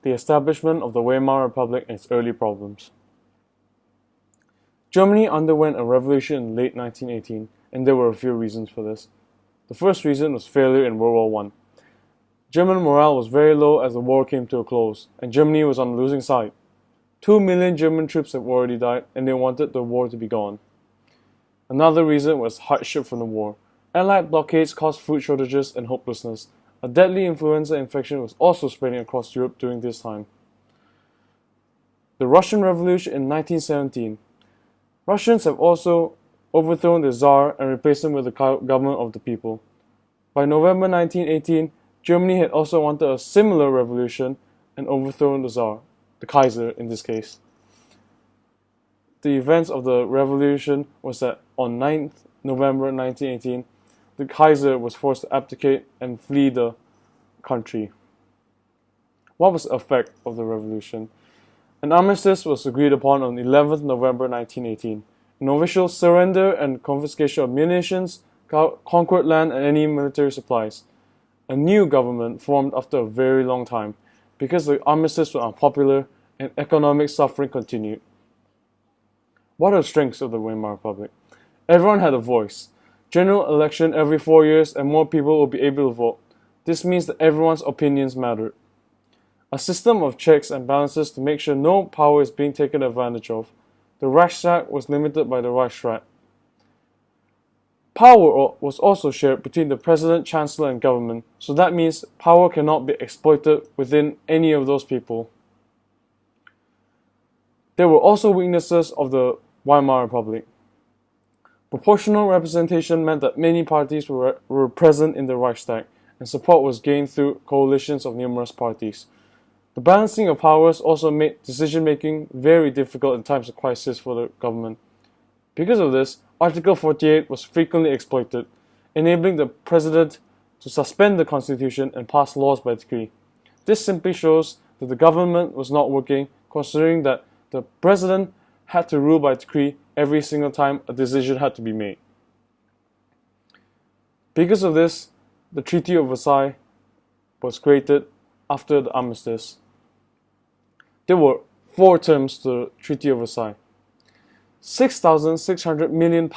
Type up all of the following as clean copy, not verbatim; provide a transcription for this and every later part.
the establishment of the Weimar Republic and its early problems. Germany underwent a revolution in late 1918, and there were a few reasons for this. The first reason was failure in World War I. German morale was very low as the war came to a close, and Germany was on the losing side. 2 million German troops have already died, and they wanted the war to be gone. Another reason was hardship from the war. Allied blockades caused food shortages and hopelessness. A deadly influenza infection was also spreading across Europe during this time. The Russian Revolution in 1917. Russians have also overthrown the Tsar and replaced him with the government of the people. By November 1918, Germany had also wanted a similar revolution and overthrown the Tsar, the Kaiser in this case. The events of the revolution was that on 9th November 1918, the Kaiser was forced to abdicate and flee the country. What was the effect of the revolution? An armistice was agreed upon on 11th November 1918. An official surrender and confiscation of munitions, conquered land, and any military supplies. A new government formed after a very long time because the armistice was unpopular and economic suffering continued. What are the strengths of the Weimar Republic? Everyone had a voice. General election every 4 years and more people will be able to vote. This means that everyone's opinions mattered. A system of checks and balances to make sure no power is being taken advantage of. The Reichstag was limited by the Reichsrat. Power was also shared between the president, chancellor, and government, so that means power cannot be exploited within any of those people. There were also weaknesses of the Weimar Republic. Proportional representation meant that many parties were present in the Reichstag, and support was gained through coalitions of numerous parties. The balancing of powers also made decision-making very difficult in times of crisis for the government. Because of this, Article 48 was frequently exploited, enabling the president to suspend the constitution and pass laws by decree. This simply shows that the government was not working, considering that the president had to rule by decree every single time a decision had to be made. Because of this, the Treaty of Versailles was created after the armistice. There were 4 terms to the Treaty of Versailles. £6,600 million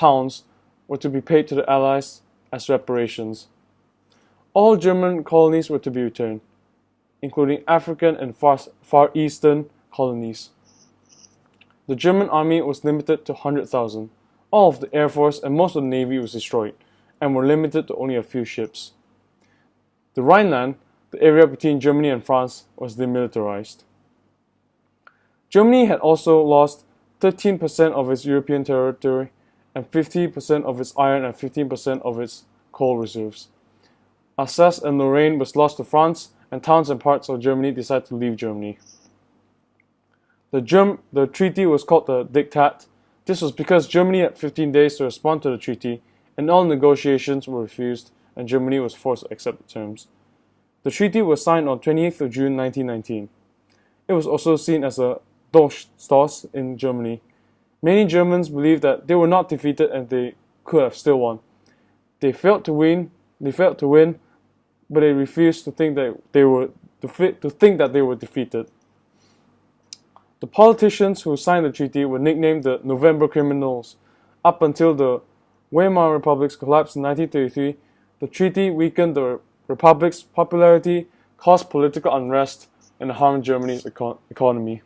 were to be paid to the Allies as reparations. All German colonies were to be returned, including African and Far Eastern colonies. The German army was limited to 100,000. All of the Air Force and most of the Navy was destroyed, and were limited to only a few ships. The Rhineland, the area between Germany and France, was demilitarized. Germany had also lost 13% of its European territory and 50% of its iron and 15% of its coal reserves. Alsace and Lorraine was lost to France, and towns and parts of Germany decided to leave Germany. The treaty was called the Diktat. This was because Germany had 15 days to respond to the treaty, and all negotiations were refused, and Germany was forced to accept the terms. The treaty was signed on 28th of June 1919. It was also seen as a Durchstoß in Germany. Many Germans believed that they were not defeated and they could have still won. They failed to win, but they refused to think that they were defeated. The politicians who signed the treaty were nicknamed the November Criminals. Up until the Weimar Republic's collapse in 1933, the treaty weakened the Republic's popularity, caused political unrest, and harmed Germany's economy.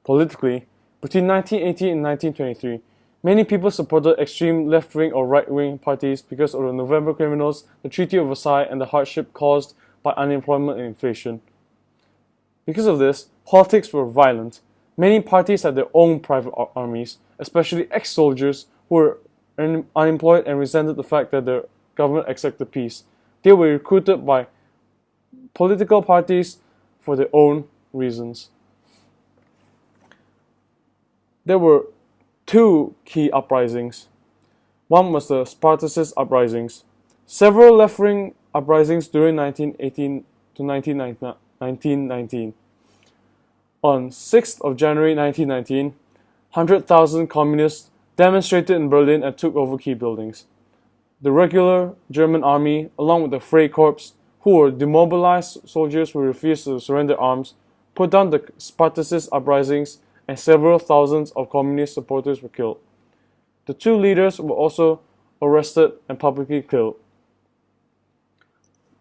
Politically, between 1918 and 1923, many people supported extreme left-wing or right-wing parties because of the November Criminals, the Treaty of Versailles, and the hardship caused by unemployment and inflation. Because of this, politics were violent. Many parties had their own private armies, especially ex-soldiers who were unemployed and resented the fact that the government accepted peace. They were recruited by political parties for their own reasons. There were 2 key uprisings. One was the Spartacist Uprisings. Several left-wing uprisings during 1918 to 1919. On 6th of January 1919, 100,000 communists demonstrated in Berlin and took over key buildings. The regular German army, along with the Freikorps, who were demobilized soldiers who refused to surrender arms, put down the Spartacist Uprisings, and several thousands of communist supporters were killed. The two leaders were also arrested and publicly killed.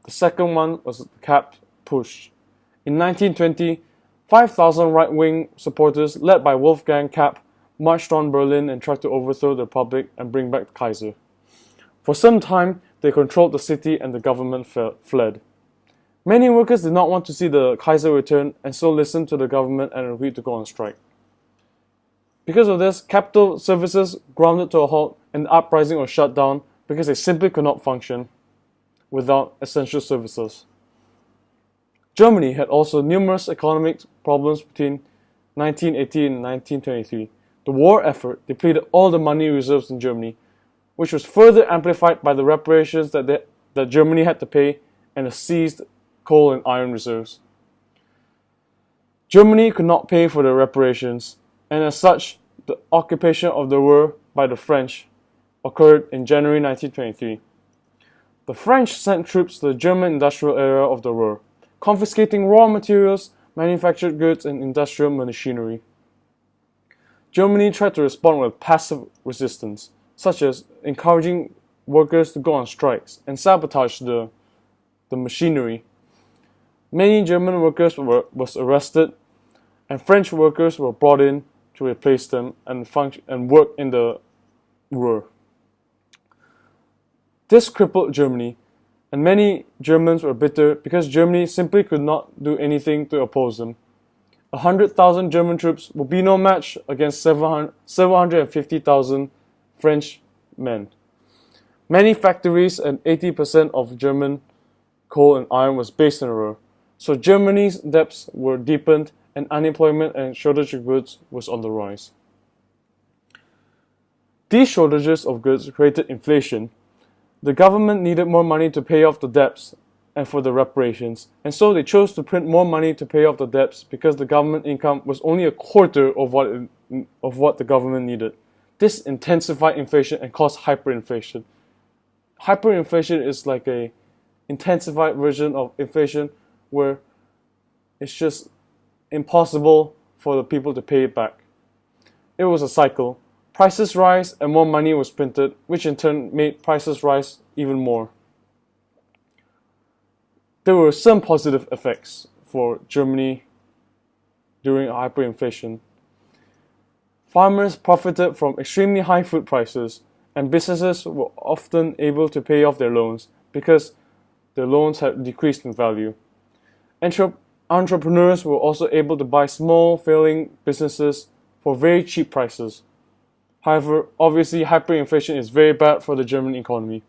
The second one was the Kapp Putsch. In 1920, 5,000 right-wing supporters led by Wolfgang Kapp marched on Berlin and tried to overthrow the Republic and bring back the Kaiser. For some time, they controlled the city and the government fled. Many workers did not want to see the Kaiser return and so listened to the government and agreed to go on strike. Because of this, capital services grounded to a halt and the uprising was shut down because they simply could not function without essential services. Germany had also numerous economic problems between 1918 and 1923. The war effort depleted all the money reserves in Germany, which was further amplified by the reparations that Germany had to pay and the seized coal and iron reserves. Germany could not pay for the reparations, and as such, the occupation of the Ruhr by the French occurred in January 1923. The French sent troops to the German industrial area of the Ruhr, confiscating raw materials, manufactured goods, and industrial machinery. Germany tried to respond with passive resistance, such as encouraging workers to go on strikes and sabotage the machinery. Many German workers were arrested, and French workers were brought in to replace them and work in the Ruhr. This crippled Germany, and many Germans were bitter because Germany simply could not do anything to oppose them. 100,000 German troops would be no match against 750,000 French men. Many factories and 80% of German coal and iron was based in Ruhr, so Germany's debts were deepened and unemployment and shortage of goods was on the rise. These shortages of goods created inflation. The government needed more money to pay off the debts and for the reparations, and so they chose to print more money to pay off the debts because the government income was only a quarter of what the government needed. This intensified inflation and caused hyperinflation. Hyperinflation is like a intensified version of inflation where it's just impossible for the people to pay it back. It was a cycle. Prices rise and more money was printed, which in turn made prices rise even more. There were some positive effects for Germany during hyperinflation. Farmers profited from extremely high food prices, and businesses were often able to pay off their loans because their loans had decreased in value. Entrepreneurs were also able to buy small, failing businesses for very cheap prices. However, obviously, hyperinflation is very bad for the German economy.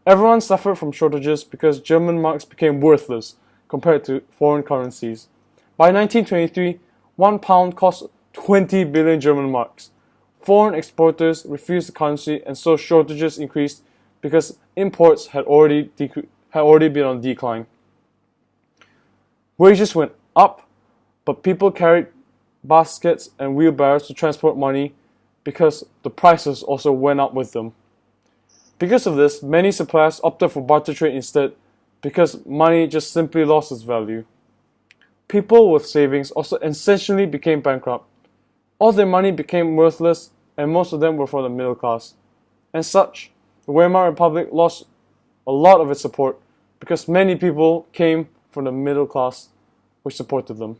Everyone suffered from shortages because German marks became worthless compared to foreign currencies. By 1923, 1 pound cost 20 billion German marks. Foreign exporters refused the currency, and so shortages increased because imports had already been on decline. Wages went up, but people carried baskets and wheelbarrows to transport money because the prices also went up with them. Because of this, many suppliers opted for barter trade instead because money just simply lost its value. People with savings also essentially became bankrupt. All their money became worthless, and most of them were from the middle class. As such, the Weimar Republic lost a lot of its support because many people came from the middle class which supported them.